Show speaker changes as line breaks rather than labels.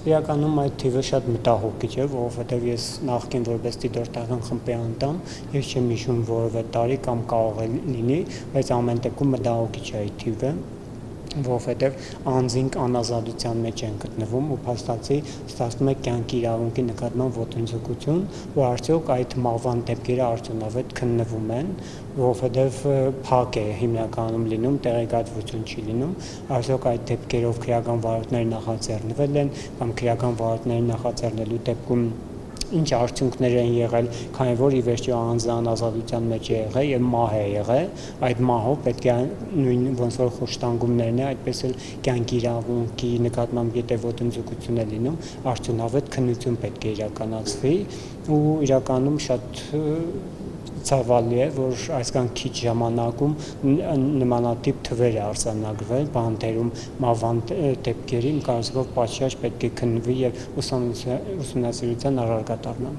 Իրականում այդ թիվը շատ մտահոգիչ է, որովհետև ես նախկին որպես դիտորդական խմբի անդամ ես չեմ հիշում որևէ տարի կամ կարող է լինի, բայց ամեն դեպքում մտահոգիչ է այդ թիվը, որովհետև անձինք անազատության մեջ են գտնվում ու փաստացի ստացվում է կյանքի իրավունքի նկատմամբ ոտնձգություն, որ արդյոք այդ մահվան դեպքերը արդյունավետ քննվում են, որովհետև փակ է հիմնականում լինում, տեղեկատվություն չի լինում, արդյոք այդ դեպքերով քրեական վարորդներ նախաձեռնվել են կամ քրեական վարորդների նախաձեռնելու դեպքում ինչ արդյունքներ են եղել, քանի որ ի վերջո անձը անազատության մեջ է եղել եւ մահ է եղել, այդ մահով պետք է նույն ոնց որ խոշտանգումներն է, այդպես էլ կյանքի իրավունքի նկատմամբ եթե ոտնձգություն է լինում, արդյունավետ քննություն պետք է իրականացվի ու իրականում շատ ցավալի է, որ այսքան քիչ ժամանակում նմանատիպ թվեր է արձանագրվել բանտերում մահվան դեպքերի, կարծիքով պատշաճ պետք է քննվի եւ ուսումնասիրության առարկա դառնա։